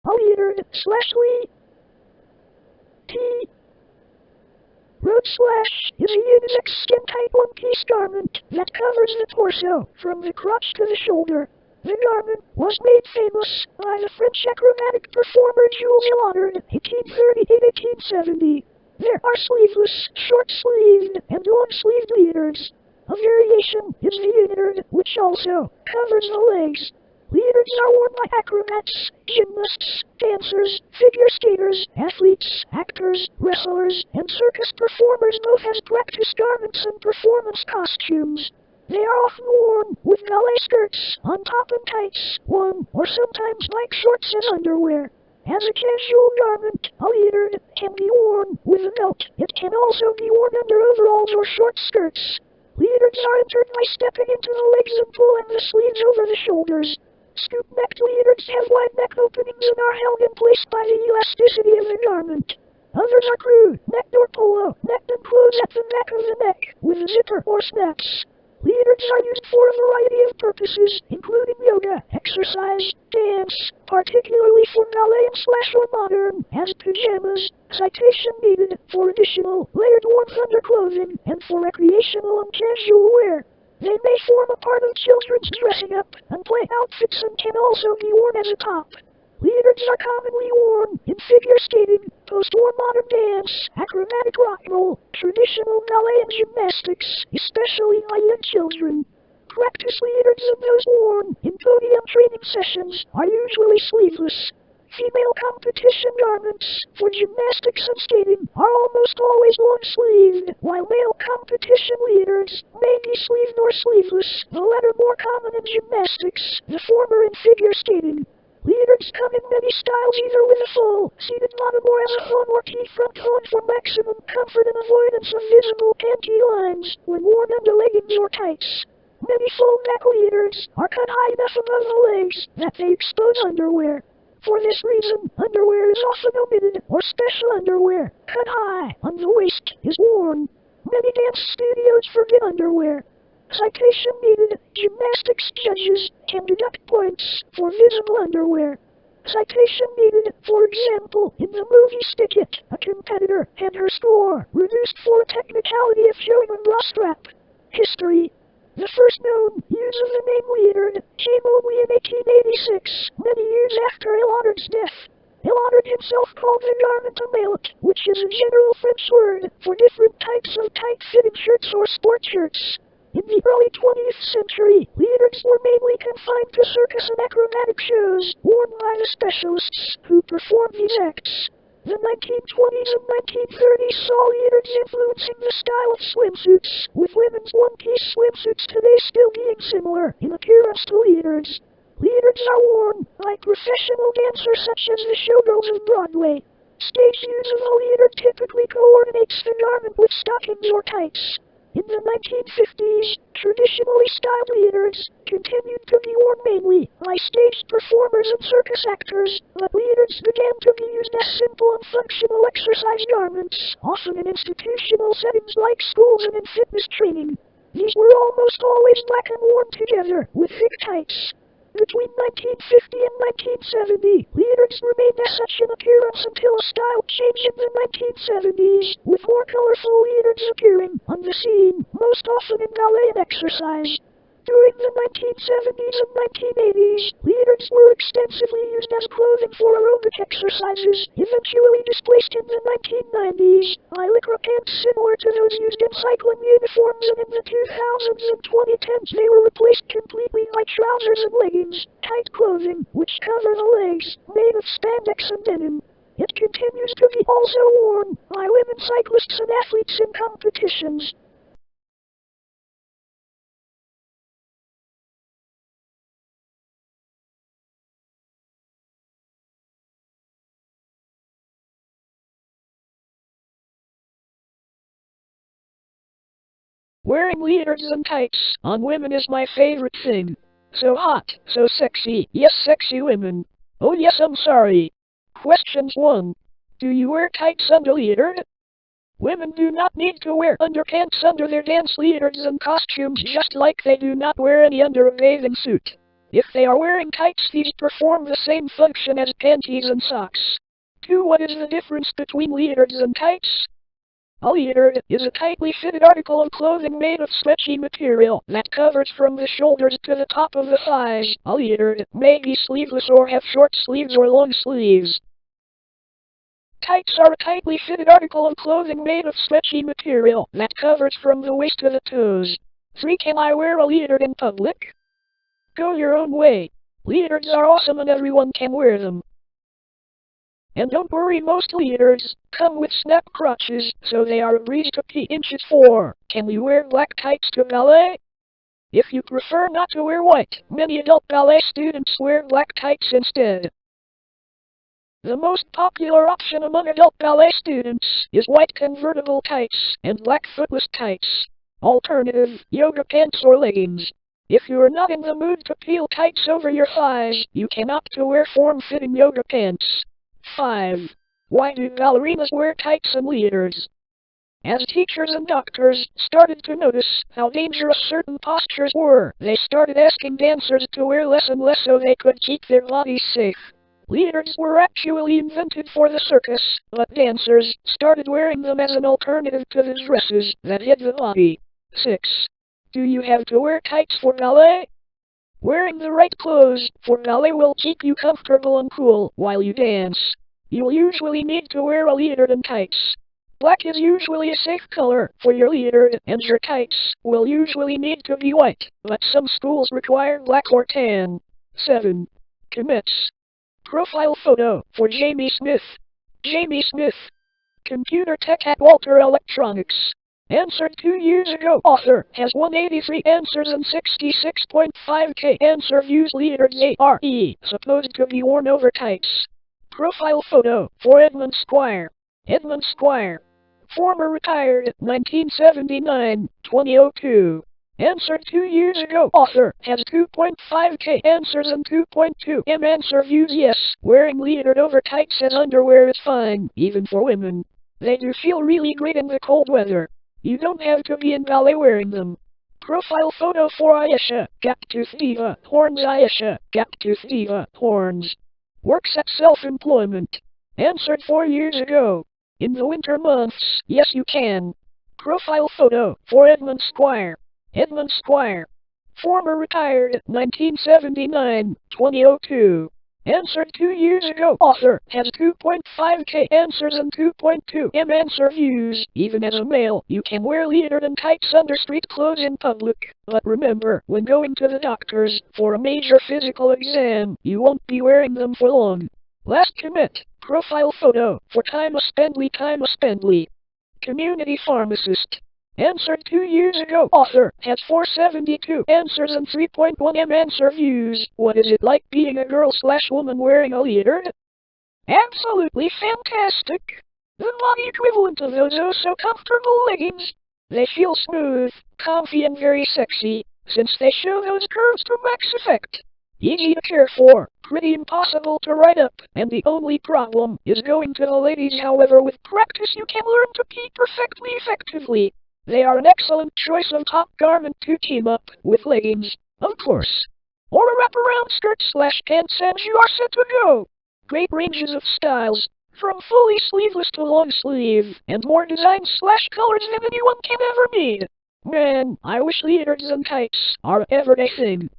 A leader slash lead. T. Road slash is a unisex skin-tight one-piece garment that covers the torso from the crotch to the shoulder. The garment was made famous by the French acrobatic performer Jules Leotard in 1838-1870. There are sleeveless, short-sleeved, and long-sleeved leotards. A variation is the unitard, which also covers the legs. Leotards are worn by acrobats, gymnasts, dancers, figure skaters, athletes, actors, wrestlers, and circus performers, both as practice garments and performance costumes. They are often worn with ballet skirts on top and tights, one or sometimes like shorts as underwear. As a casual garment, a leotard can be worn with a belt. It can also be worn under overalls or short skirts. Leotards are entered by stepping into the legs and pulling the sleeves over the shoulders. Scoop-necked leotards have wide neck openings and are held in place by the elasticity of the garment. Others are crew necked or polo necked and close at the back of the neck with a zipper or snaps. Leotards are used for a variety of purposes, including yoga, exercise, dance, particularly for ballet and slash or modern, as pajamas. Citation needed for additional layered warmth underclothing and for recreational and casual wear. They may form a part of children's dressing up and play outfits and can also be worn as a top. Leotards are commonly worn in figure skating, post-war modern dance, acrobatic rock and roll, traditional ballet and gymnastics, especially by young children. Practice leotards and those worn in podium training sessions are usually sleeveless. Female competition garments for gymnastics and skating are almost always long-sleeved, while male competition leotards may be sleeved or sleeveless, the latter more common in gymnastics, the former in figure skating. Leotards come in many styles, either with a full, seated bottom or as a hung or T-front hung for maximum comfort and avoidance of visible panty lines when worn under leggings or tights. Many full-neck leotards are cut high enough above the legs that they expose underwear. For this reason, underwear is often omitted, or special underwear, cut high on the waist, is worn. Many dance studios forbid underwear. Citation needed. Gymnastics judges can deduct points for visible underwear. Citation needed. For example, in the movie Stick It, a competitor had her score reduced for a technicality of showing a bra strap. History. The first known use of the name leotard came only in 1886, many years after Leotard's death. Leotard himself called the garment a maillot, which is a general French word for different types of tight-fitting shirts or sport shirts. In the early 20th century, leotards were mainly confined to circus and acrobatic shows, worn by the specialists who performed these acts. The 1920s and 1930s saw leotards influencing the style of swimsuits, with women's one-piece swimsuits today still being similar in appearance to leotards. Leotards are worn by professional dancers such as the showgirls of Broadway. Stage use of a leotard typically coordinates the garment with stockings or tights. In the 1950s, traditionally styled leotards continued to be worn mainly by stage performers and circus actors, but leotards began to be used as simple and functional exercise garments, often in institutional settings like schools and in fitness training. These were almost always black and worn together with thick tights. Between 1950 and 1970, leotards remained as such in appearance until a style change in the 1970s, with more colorful leotards appearing on the scene, most often in ballet and exercise. During the 1970s and 1980s, leotards were extensively used as clothing for aerobic exercises, eventually displaced in the 1990s by lycra pants similar to those used in cycling uniforms, and in the 2000s and 2010s they were replaced completely by trousers and leggings, tight clothing which cover the legs, made of spandex and denim. It continues to be also worn by women cyclists and athletes in competitions. Wearing leotards and tights on women is my favorite thing. So hot, so sexy, yes, sexy women. Oh yes, I'm sorry. Questions 1. Do you wear tights under leotard? Women do not need to wear underpants under their dance leotards and costumes, just like they do not wear any under a bathing suit. If they are wearing tights, these perform the same function as panties and socks. 2. What is the difference between leotards and tights? A leotard is a tightly fitted article of clothing made of stretchy material that covers from the shoulders to the top of the thighs. A leotard may be sleeveless or have short sleeves or long sleeves. Tights are a tightly fitted article of clothing made of stretchy material that covers from the waist to the toes. 3. Can I wear a leotard in public? Go your own way. Leotards are awesome and everyone can wear them. And don't worry, most leotards come with snap crotches, so they are a breeze to pee. 4. Can we wear black tights to ballet? If you prefer not to wear white, many adult ballet students wear black tights instead. The most popular option among adult ballet students is white convertible tights and black footless tights. Alternative, yoga pants or leggings. If you are not in the mood to peel tights over your thighs, you can opt to wear form-fitting yoga pants. 5. Why do ballerinas wear tights and leotards? As teachers and doctors started to notice how dangerous certain postures were, they started asking dancers to wear less and less so they could keep their bodies safe. Leotards were actually invented for the circus, but dancers started wearing them as an alternative to the dresses that hid the body. 6. Do you have to wear tights for ballet? Wearing the right clothes for ballet will keep you comfortable and cool while you dance. You'll usually need to wear a leotard and tights. Black is usually a safe color for your leotard, and your tights will usually need to be white, but some schools require black or tan. 7. Commits. Profile photo for Jamie Smith. Jamie Smith. Computer tech at Walter Electronics. Answered 2 years ago. Author has 183 answers and 66.5k answer views. Leotards are supposed to be worn over tights. Profile photo for Edmund Squire. Edmund Squire. Former retired 1979-2002. Answered 2 years ago. Author has 2.5k answers and 2.2m answer views. Yes, wearing leotard over tights as underwear is fine, even for women. They do feel really great in the cold weather. You don't have to be in ballet wearing them. Profile photo for Ayesha, Gaptooth Diva, Horns. Ayesha, Gaptooth Diva, Horns. Works at self-employment. Answered 4 years ago. In the winter months, yes you can. Profile photo for Edmund Squire. Edmund Squire. Former retired 1979-2002. Answered 2 years ago. Author has 2.5k answers and 2.2m answer views. Even as a male, you can wear leotard and tights under street clothes in public. But remember, when going to the doctors for a major physical exam, you won't be wearing them for long. Last commit. Profile photo for Tima Spendley. Tima Spendley. Community pharmacist. Answered 2 years ago. Author has 472 answers and 3.1m answer views. What is it like being a girl/woman wearing a leotard? Absolutely fantastic. The body equivalent of those oh-so-comfortable leggings. They feel smooth, comfy, and very sexy, since they show those curves to max effect. Easy to care for, pretty impossible to write up, and the only problem is going to the ladies. However, with practice you can learn to pee perfectly effectively. They are an excellent choice of top garment to team up with leggings, of course. Or a wraparound skirt/pants and you are set to go. Great ranges of styles, from fully sleeveless to long sleeve, and more designs/colors than anyone can ever need. Man, I wish leotards and tights are an everyday thing.